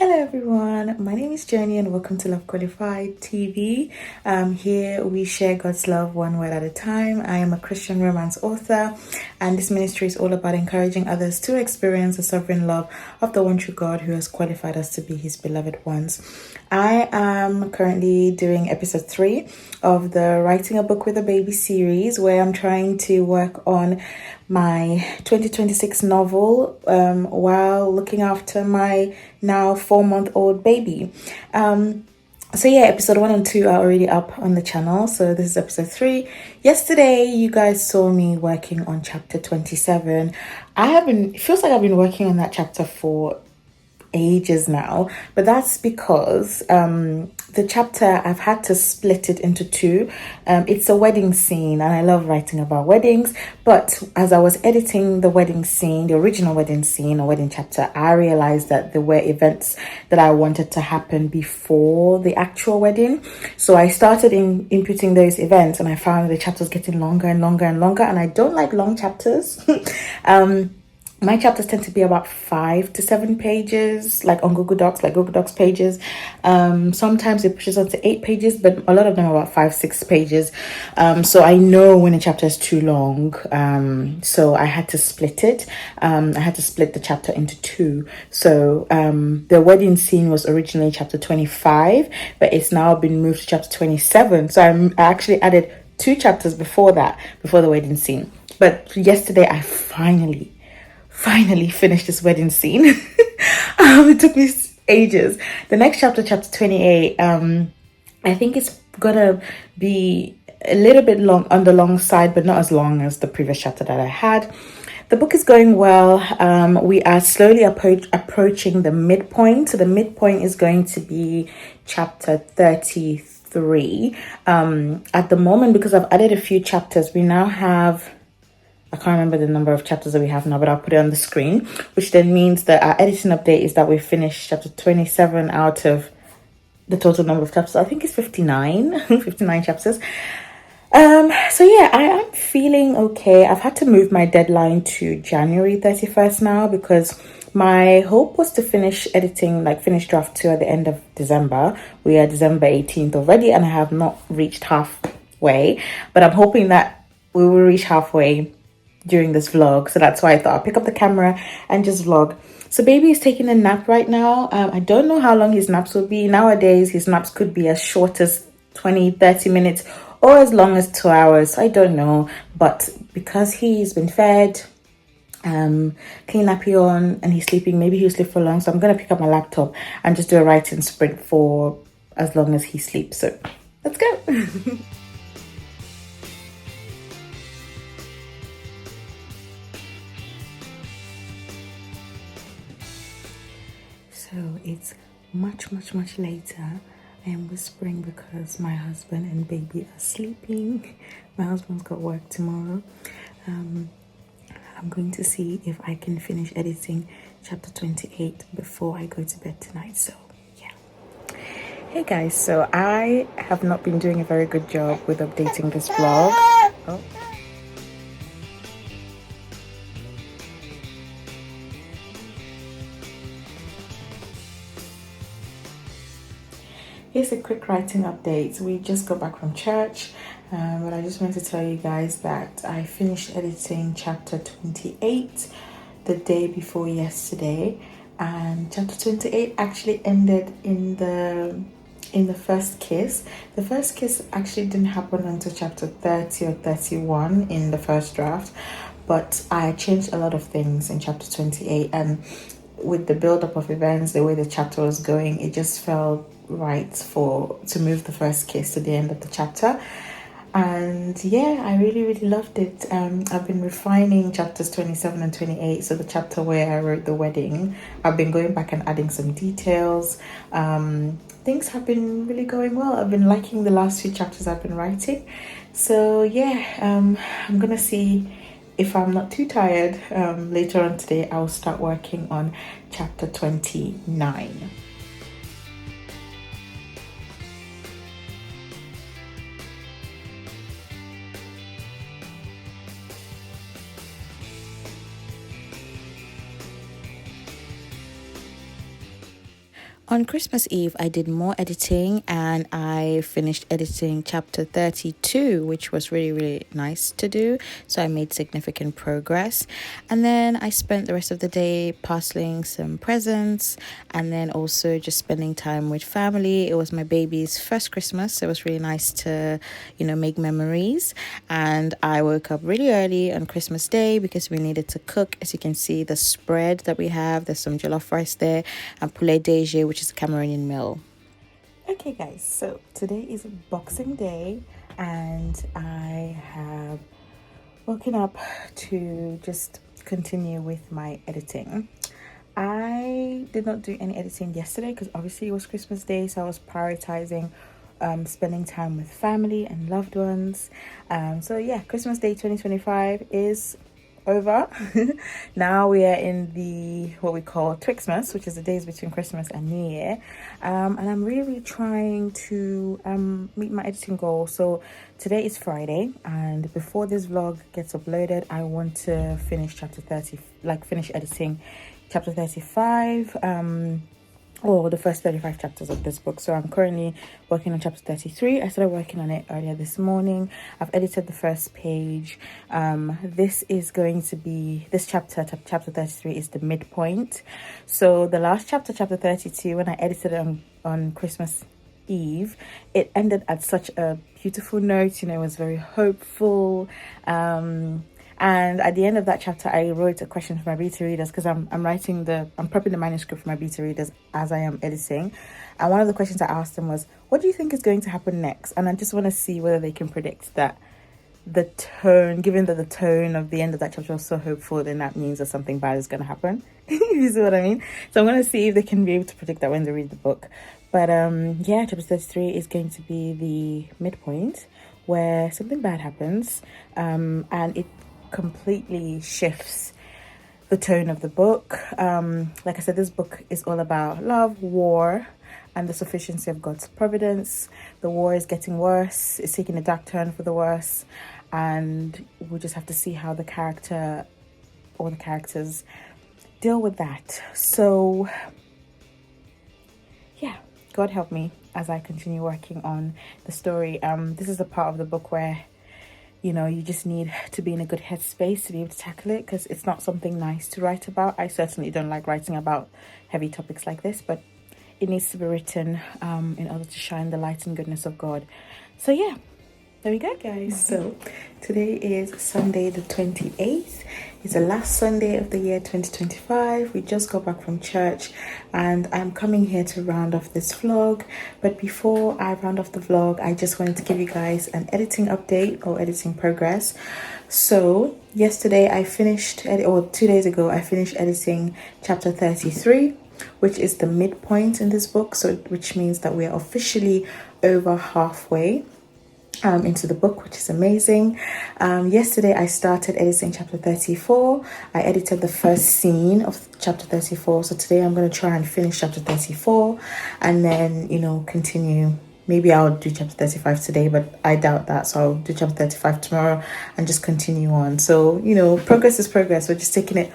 Hello everyone, my name is Jenny and welcome to Love Qualified TV. Here we share God's love one word at a time. I am a Christian romance author and this ministry is all about encouraging others to experience the sovereign love of the one true God who has qualified us to be his beloved ones. I am currently doing episode 3 of the Writing a Book with a Baby series where I'm trying to work on my 2026 novel while looking after my now 4-month-old baby. So yeah, episode 1 and 2 are already up on the channel. So this is episode 3. Yesterday, you guys saw me working on chapter 27. It feels like I've been working on that chapter for ages now, but that's because the chapter I've had to split it into 2. It's a wedding scene and I love writing about weddings, but as I was editing the wedding scene, the original wedding scene or wedding chapter, I realized that there were events that I wanted to happen before the actual wedding. So I started inputting those events and I found the chapters getting longer and longer and longer, and I don't like long chapters. My chapters tend to be about 5 to 7 pages, like on Google Docs pages. Sometimes it pushes on to 8 pages, but a lot of them are about 5-6 pages. So I know when a chapter is too long. So I had to split it. I had to split the chapter into 2. So the wedding scene was originally chapter 25, but it's now been moved to chapter 27. So I actually added 2 chapters before that, before the wedding scene. But yesterday I finally finished this wedding scene. It took me ages. The next chapter 28, I think it's gonna be a little bit long, on the long side, but not as long as the previous chapter that I had. The book is going well. We are slowly approaching the midpoint. So the midpoint is going to be chapter 33. At the moment, because I've added a few chapters, we now have, I can't remember the number of chapters that we have now, but I'll put it on the screen, which then means that our editing update is that we've finished chapter 27 out of the total number of chapters. I think it's 59 chapters. So yeah, I am feeling okay. I've had to move my deadline to January 31st now because my hope was to finish editing, finish draft 2 at the end of December. We are December 18th already and I have not reached halfway, but I'm hoping that we will reach halfway during this vlog. So that's why I thought I'll pick up the camera and just vlog. So baby is taking a nap right now. I don't know how long his naps will be. Nowadays, his naps could be as short as 20-30 minutes or as long as 2 hours. I don't know. But because he's been fed, clean nappy on, and he's sleeping, maybe he'll sleep for long. So I'm going to pick up my laptop and just do a writing sprint for as long as he sleeps. So let's go. So it's much later. I am whispering because my husband and baby are sleeping. My husband's got work tomorrow. I'm going to see if I can finish editing chapter 28 before I go to bed tonight. So yeah. Hey guys, so I have not been doing a very good job with updating this vlog. Oh. Here's a quick writing update. We just got back from church, but I just wanted to tell you guys that I finished editing chapter 28 the day before yesterday, and chapter 28 actually ended in the first kiss. The first kiss actually didn't happen until chapter 30 or 31 in the first draft, but I changed a lot of things in chapter 28, and with the build-up of events, the way the chapter was going, it just felt right to move the first kiss to the end of the chapter. And yeah, I really loved it. I've been refining chapters 27 and 28, so the chapter where I wrote the wedding, I've been going back and adding some details. Things have been really going well. I've been liking the last few chapters I've been writing. So yeah, I'm gonna see if I'm not too tired. Later on today I'll start working on chapter 29. On Christmas Eve, I did more editing and I finished editing chapter 32, which was really, really nice to do. So I made significant progress. And then I spent the rest of the day parceling some presents and then also just spending time with family. It was my baby's first Christmas, so it was really nice to, make memories. And I woke up really early on Christmas Day because we needed to cook. As you can see, the spread that we have, there's some jollof rice there and poulet DG, which is a Cameroonian meal. Okay guys, so today is Boxing Day and I have woken up to just continue with my editing. I did not do any editing yesterday because obviously it was Christmas Day, so I was prioritizing spending time with family and loved ones. So yeah, Christmas Day 2025 is over. Now we are in the what we call Twixmas, which is the days between Christmas and New Year, and I'm really trying to meet my editing goal. So today is Friday, and before this vlog gets uploaded, I want to finish chapter 30, finish editing chapter 35, or the first 35 chapters of this book. So I'm currently working on chapter 33. I started working on it earlier this morning. I've edited the first page. This is going to be, this chapter 33 is the midpoint. So the last chapter 32, when I edited it on Christmas Eve, it ended at such a beautiful note. It was very hopeful. And at the end of that chapter, I wrote a question for my beta readers because I'm prepping the manuscript for my beta readers as I am editing. And one of the questions I asked them was, what do you think is going to happen next? And I just want to see whether they can predict that the tone, given that the tone of the end of that chapter was so hopeful, then that means that something bad is going to happen. You see what I mean? So I'm going to see if they can be able to predict that when they read the book. But yeah, chapter 33 is going to be the midpoint where something bad happens, and it completely shifts the tone of the book. Like I said, this book is all about love, war, and the sufficiency of God's providence. The war is getting worse. It's taking a dark turn for the worse, and we just have to see how the character or the characters deal with that. So yeah, God help me as I continue working on the story. This is the part of the book where you just need to be in a good headspace to be able to tackle it, because it's not something nice to write about. I certainly don't like writing about heavy topics like this, but it needs to be written in order to shine the light and goodness of God. So yeah, there we go, guys. So today is Sunday the 28th. It's the last Sunday of the year 2025. We just got back from church and I'm coming here to round off this vlog. But before I round off the vlog, I just wanted to give you guys an editing update or editing progress. So yesterday I finished, or 2 days ago, I finished editing chapter 33, which is the midpoint in this book. So which means that we are officially over halfway into the book, which is amazing. Yesterday I started editing chapter 34. I edited the first scene of chapter 34, so today I'm going to try and finish chapter 34 and then continue. Maybe I'll do chapter 35 today, but I doubt that, so I'll do chapter 35 tomorrow and just continue on. So progress is progress. We're just taking it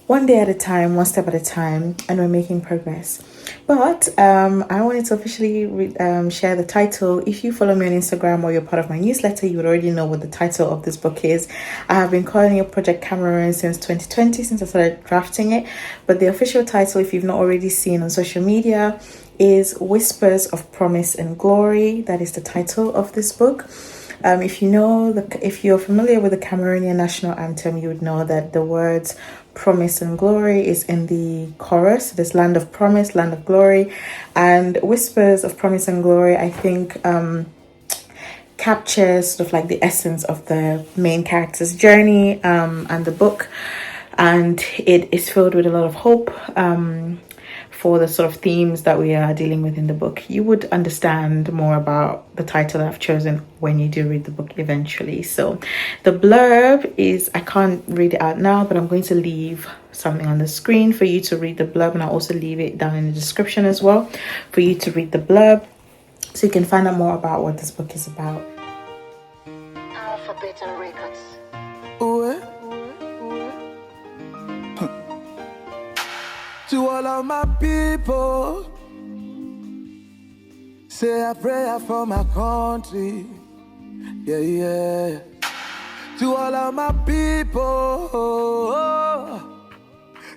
one day at a time, one step at a time, and we're making progress. But I wanted to officially share the title. If you follow me on Instagram or you're part of my newsletter, you would already know what the title of this book is. I have been calling it Project Cameroon since 2020, since I started drafting it. But the official title, if you've not already seen on social media, is Whispers of Promise and Glory. That is the title of this book. If you're familiar with the Cameroonian national anthem, you would know that the words promise and glory is in the chorus. This land of promise, land of glory, and whispers of promise and glory, I think captures sort of like the essence of the main character's journey and the book, and it is filled with a lot of hope for the sort of themes that we are dealing with in the book. You would understand more about the title that I've chosen when you do read the book eventually. So the blurb is, I can't read it out now, but I'm going to leave something on the screen for you to read the blurb, and I'll also leave it down in the description as well for you to read the blurb so you can find out more about what this book is about. Alphabet and records. To all of my people Say a prayer for my country. Yeah, yeah. To all of my people.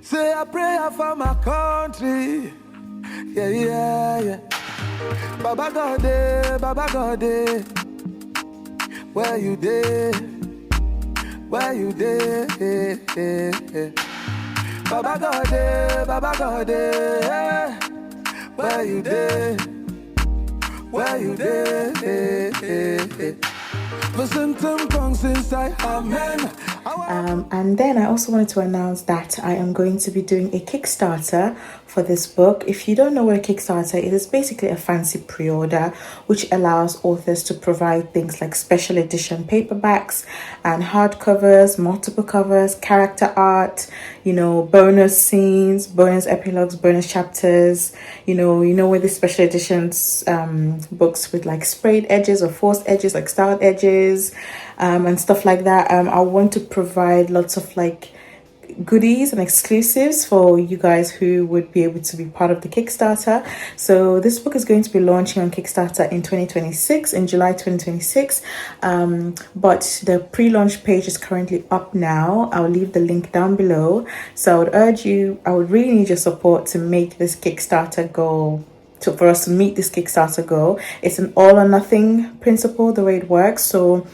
Say a prayer for my country. Yeah, yeah, yeah. Baba God, Baba God, where you dey? Where you dey? Baba God, Baba God, where you dey? Where you dey? Listen to tongues inside, amen. And then I also wanted to announce that I am going to be doing a Kickstarter for this book. If you don't know what a Kickstarter is, it's basically a fancy pre-order which allows authors to provide things like special edition paperbacks and hardcovers, multiple covers, character art, bonus scenes, bonus epilogues, bonus chapters, with the special editions books with like sprayed edges or forced edges, like styled edges, and stuff like that. I want to provide lots of like goodies and exclusives for you guys who would be able to be part of the Kickstarter. So this book is going to be launching on Kickstarter in 2026, in July 2026, but the pre-launch page is currently up now. I'll leave the link down below. So I would really need your support to make this Kickstarter goal, for us to meet this Kickstarter goal. It's an all or nothing principle, the way it works. So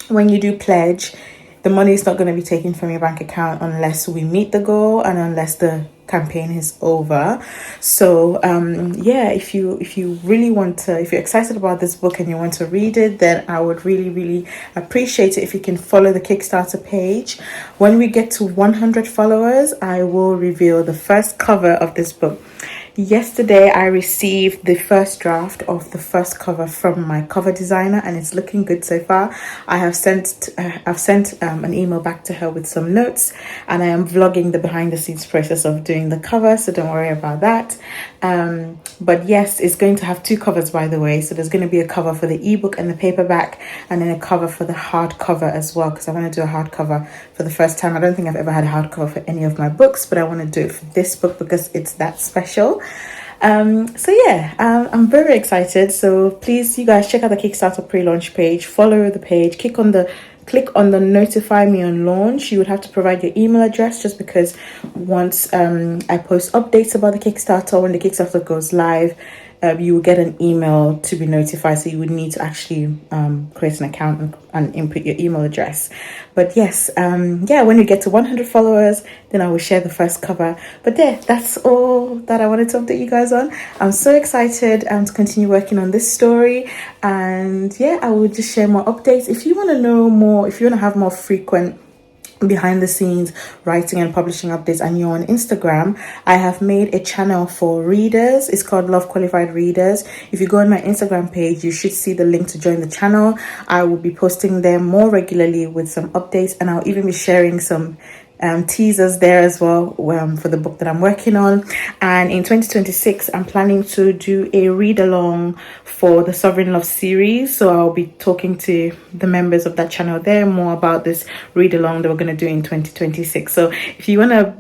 when you do pledge, the money is not going to be taken from your bank account unless we meet the goal and unless the campaign is over. So if you really want to, if you're excited about this book and you want to read it, then I would really appreciate it if you can follow the Kickstarter page. When we get to 100 followers, I will reveal the first cover of this book. Yesterday, I received the first draft of the first cover from my cover designer, and it's looking good so far. I've sent an email back to her with some notes, and I am vlogging the behind the scenes process of doing the cover, so don't worry about that. But yes, it's going to have two covers, by the way. So there's going to be a cover for the ebook and the paperback, and then a cover for the hardcover as well, because I want to do a hardcover for the first time. I don't think I've ever had a hardcover for any of my books, but I want to do it for this book because it's that special. I'm very excited. So please, you guys, check out the Kickstarter pre-launch page, follow the page, click on the notify me on launch. You would have to provide your email address, just because once I post updates about the Kickstarter, when the Kickstarter goes live, you will get an email to be notified. So you would need to actually create an account and input your email address. But yes, when you get to 100 followers, then I will share the first cover. But that's all that I wanted to update you guys on. I'm so excited to continue working on this story. And I will just share more updates. If you want to know more, if you want to have more frequent behind the scenes writing and publishing updates, and you're on Instagram, I have made a channel for readers. It's called Love Qualified Readers. If you go on my Instagram page, you should see the link to join the channel. I will be posting there more regularly with some updates, and I'll even be sharing some teasers there as well for the book that I'm working on. And in 2026, I'm planning to do a read along for the Sovereign Love series. So I'll be talking to the members of that channel there more about this read along that we're going to do in 2026. So if you want to,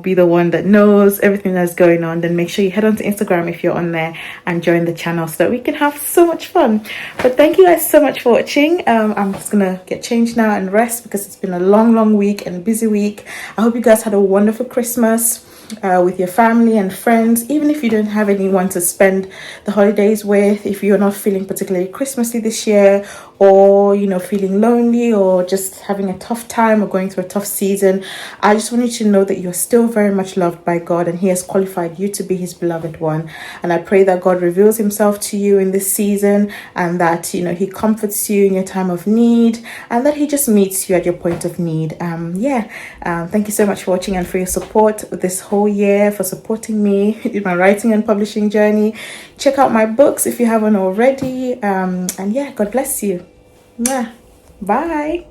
be the one that knows everything that's going on, then make sure you head on to Instagram if you're on there and join the channel so that we can have so much fun. But thank you guys so much for watching. I'm just gonna get changed now and rest because it's been a long week and a busy week. I hope you guys had a wonderful Christmas with your family and friends. Even if you don't have anyone to spend the holidays with, if you're not feeling particularly Christmassy this year, or feeling lonely, or just having a tough time or going through a tough season, I just want you to know that you're still very much loved by God, and He has qualified you to be His beloved one. And I pray that God reveals Himself to you in this season, and that He comforts you in your time of need, and that He just meets you at your point of need. Thank you so much for watching and for your support this whole year, for supporting me in my writing and publishing journey. Check out my books if you haven't already. God bless you. Bye.